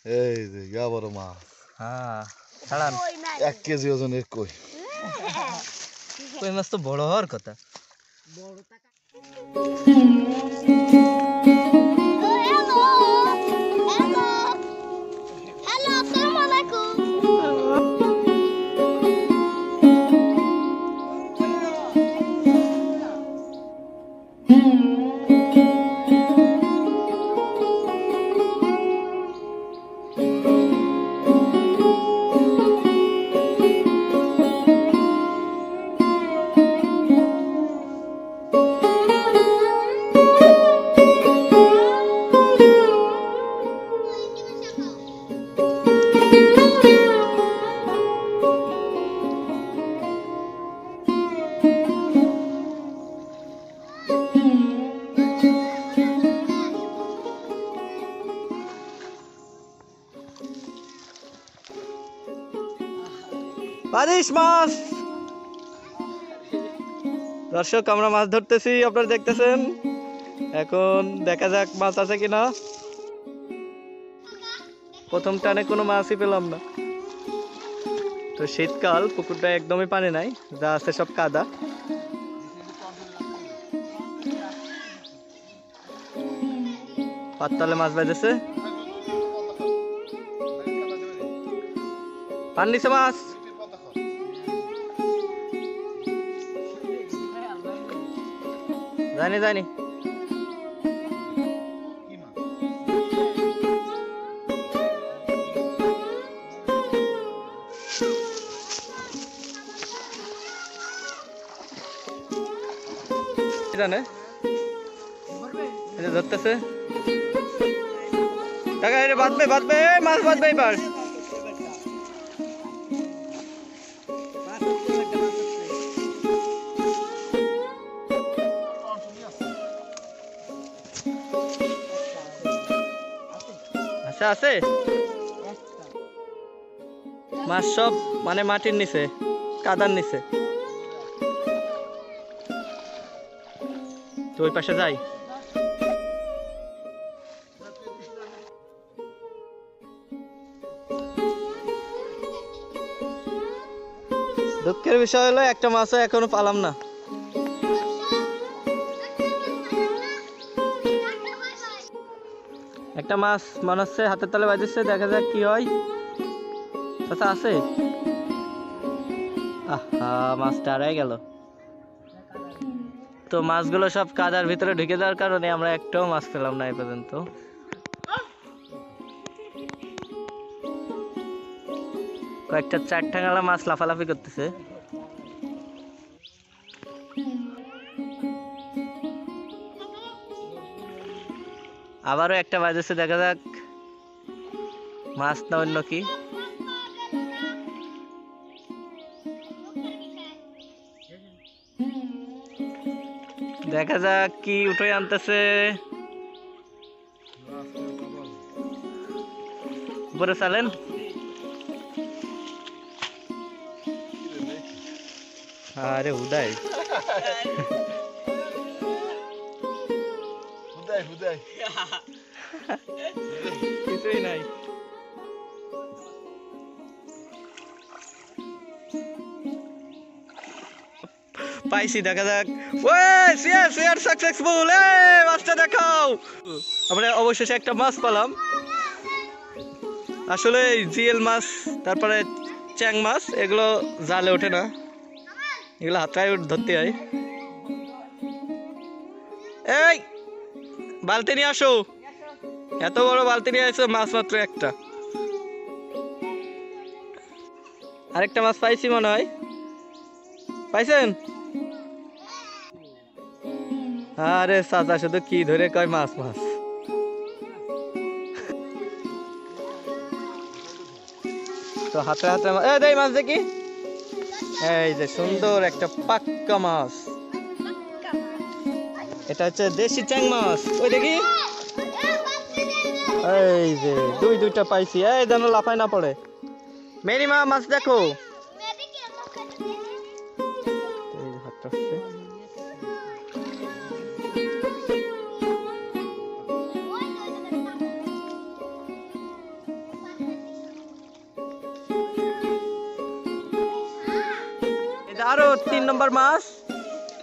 এই যে ইয়া বড় মাছ। হ্যাঁ ছাড়ান। 1 কেজি ওজনের কই। কই মাছ তো বড় হওয়ার কথা। বারিশ মাছ। দর্শক আমরা মাছ ধরতেছি, আপনারা দেখতেছেন। এখন দেখা যাক মাছ আছে কিনা। প্রথম টানে কোনো মাছই পেলাম না। তো শীতকাল, পুকুরটা একদমই পানি নাই, যা আছে সব কাদা। পাততলে মাছ বাজেছে, পান নিচে মাছ। জানি জানি জানে ধরতেছে টাকা বাঁধবে বাঁধবে মাছ বাঁধবে এবার। আচ্ছা আছে মাছ সব মানে মাটির নিচে, কাদার নিচে। তো ওই পাশে যাই। দুঃখের বিষয় হলো একটা মাছও এখনো পালাম না। একটা মাছ মনে হচ্ছে হাতের তলে বাজছে, দেখা যাক কি হয়। আচ্ছা আছে, আহা মাছটা হারাই গেল। তো মাছগুলো সব কাদার ভিতরে ঢুকে যাওয়ার কারণে আমরা একটাও মাছ পেলাম না এই পর্যন্ত। কয়েকটা 4 ঠ্যাঙালা মাছ লাফালাফি করতেছে। আবারও একটা বাজেছে, দেখা যাক মাছ না অন্য কি। দেখা যাক কি উঠে আনতেছে। উপরে চালেন। আরে হুদাই কিছুই নাই। পাইছি, দেখা যাক। সাকসেসফুল, মাছটা দেখাও। আমরা অবশেষে একটা মাছ পেলাম। আসলে জিএল মাছ, তারপরে চ্যাং মাছ, এগুলো জালে ওঠে না, এগুলো হাতটায় ধরতে হয়। এই বালতি নিয়ে আসো, এত বড় বালতি নিয়ে আসো, মাছ মাত্র একটা। আরেকটা মাছ পাইছি মনে হয়, পাইছেন? আরে চাচা শুধু কি ধরে কয় মাছ মাছ। তো হাতে হাতে এই মাছ দেখি। এই যে সুন্দর একটা পাক্কা মাছ, এটা হচ্ছে দেশি চ্যাং মাছ। ওই দেখি, এই যে দুইটা পাইছি। এই যেন লাফায় না পড়ে। মেরিমা মাছ দেখো। এটা আরো 3 নম্বর মাছ।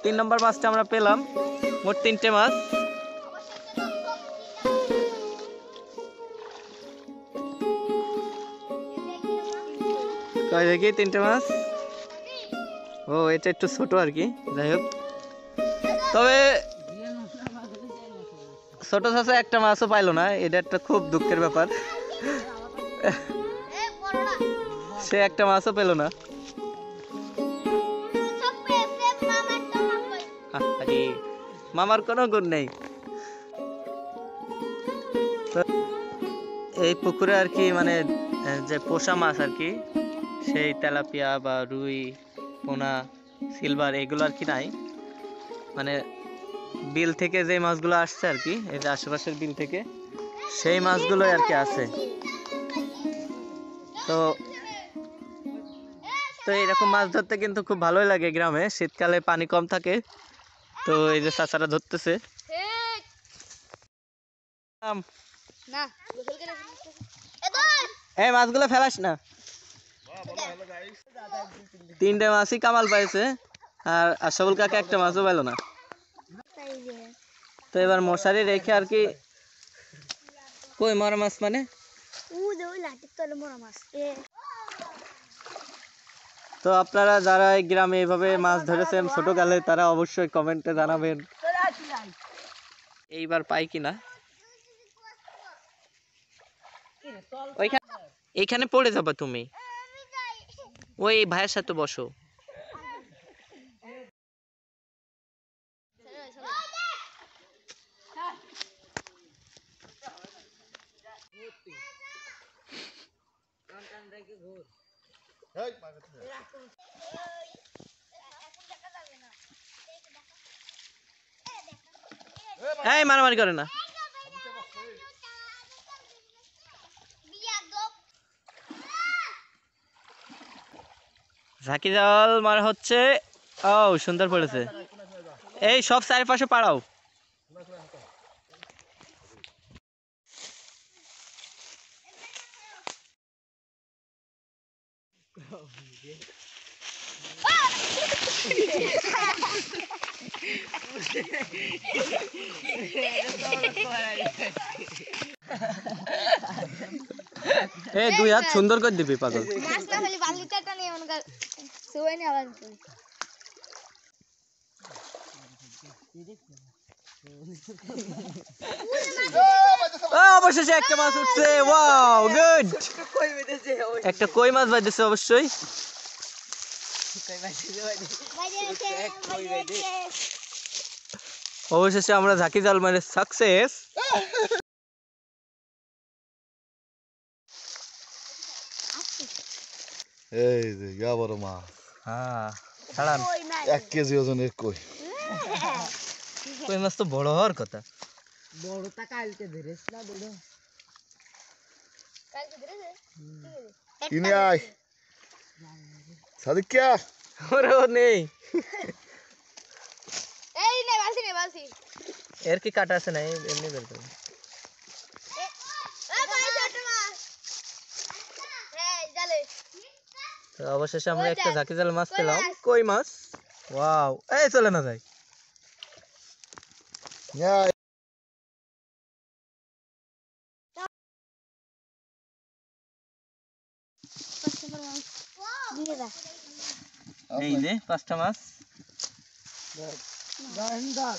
3 নম্বর মাছটা আমরা পেলাম। মোট 3টে মাছ। কয় দেখি 3টে মাছ। ও এটা একটু ছোট আর কি, যাই হোক। তবে ছোট চাচা একটা মাছও পাইলো না, এটা একটা খুব দুঃখের ব্যাপার। সে একটা মাছও পেল না। আরে মামার কোনো গুণ নেই। এই পুকুরে আর কি মানে যে পোষা মাছ আর কি, সেই তেলাপিয়া বা রুই, পোনা, সিলভার এগুলো আর কি নাই। মানে বিল থেকে যে মাছগুলো আসছে আর কি, এই যে আশেপাশের বিল থেকে, সেই মাছগুলোই আর কি আছে। তো তো এরকম মাছ ধরতে কিন্তু খুব ভালোই লাগে গ্রামে। শীতকালে পানি কম থাকে, তো এই যে চাচারা ধরতেছে। এই মাছগুলো ফেলাস না। 3টে মাছই কামাল পাইছে, আর সবুল কাকা একটা মাছও পাইলো না। তো এবার মশারি রেখে আর কি। কই মরা মাছ মানে? তো আপনারা যারা এই গ্রামে এভাবে মাছ ধরেছেন ছোটকালে, তারা অবশ্যই কমেন্টে জানাবেন এইবার পাই কিনা। এইখানে পড়ে যাবে তুমি, ওই ভাইয়ের সাথে বসো। এই মারামারি করে না। ঝাঁকি জাল মারা হচ্ছে। ও সুন্দর পড়েছে। এই সব চারিপাশে পাড়াও। এই 2 হাত সুন্দর করে দিবি পাগল। মাছ না হলে বালিটা নিয়ে মনকা সুই নি আবার। অবশেষে একটা মাছ উঠছে। Wow good. একটা কই মাছ বাইতেছে অবশ্যই। অবশেষে আমরা ঝাঁকি জাল মারে সাকসেস। এই যে ইয়া বড় মাছ। হ্যাঁ ছাড়ান। 1 কেজি ওজনের কই। কই মাছ তো বড় হওয়ার কথা। বড়টা কালকে ধরেছ না বড় কালকে ধরেছে ইনি আয় সাদিক क्या ওরে ও নেই। এই নে বালতি এর কি কাটা আছে না, এমনি বের করো। এ ভাই ছোট মাছ এই জালে। তো অবশেষে আমরা একটা ঝাঁকি জাল মাছ পেলাম, কই মাছ। ওয়াও এই চলে না যাই। या এই যে 5টা মাছ। গান্ডাল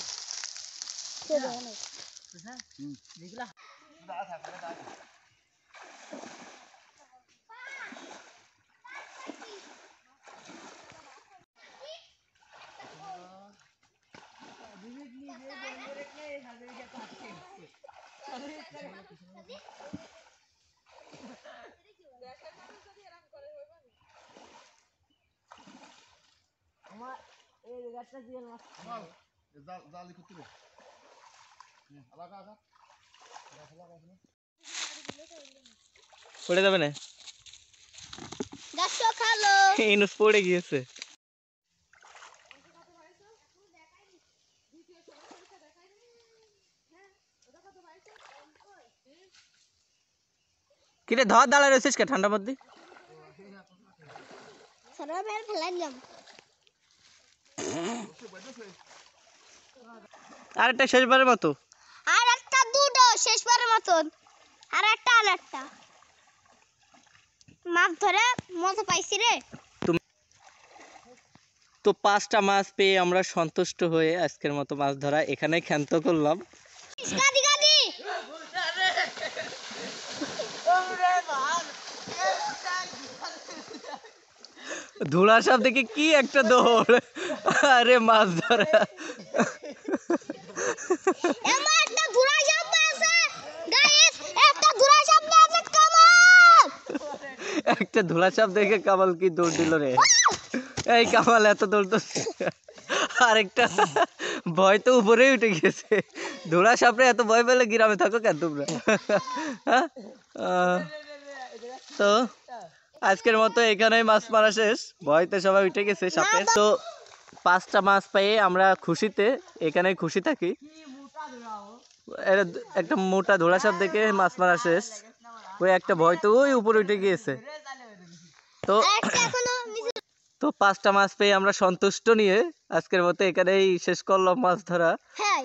আমার এই গাছটা দিয়ে মাছ জালি করতে রে আলাদা আলাদা পড়ে যাবে না। দেখো খালো ইনুস পড়ে গিয়েছে। কিরে ধর দাঁড়ায় রয়েছিস কে ঠান্ডার মধ্যে? মাছরা বের ফেলাই দিলাম। আর একটা শেষবারের মতো। আর একটা দুটো শেষবারের মতন। আর একটা মাছ ধরে মজা পাইছি রে। তো 5টা মাছ পেয়ে আমরা সন্তুষ্ট হয়ে আজকের মতো মাছ ধরা এখানে ক্ষান্ত করলাম। গাদি গাদি ধুলা সাপ দেখে কি একটা দৌড়, আরে মাছ ধরা। এমন একটা ধুরা সাপ আছে গাইস, একটা ধুরা সাপ আছে কামাল। একটা ধুলা সাপ দেখে কামাল কি দৌড় দিল রে। এই কামাল এত দৌড় তো, আরেকটা ভয় তো উপরেই উঠে গেছে। ধুলা সাপরে এত ভয় পেলে গ্রামে থাকো কেন তোমরা? হ্যাঁ? তো আজকের মতো এখানেই মাছ মারা শেষ, ভয়তে সবাই উঠে গেছে সাপে। তো 5টা মাছ পেয়ে আমরা খুশিতে এখানেই খুশি থাকি। একটা মোটা ধোলা সাপ দেখে মাছ মারা শেষ, ওই একটা ভয় তো ওই উপরে উঠে গিয়েছে। তো তো 5টা মাছ পেয়ে আমরা সন্তুষ্ট নিয়ে আজকের মতো এখানেই শেষ করলাম মাছ ধরা। হ্যাঁ।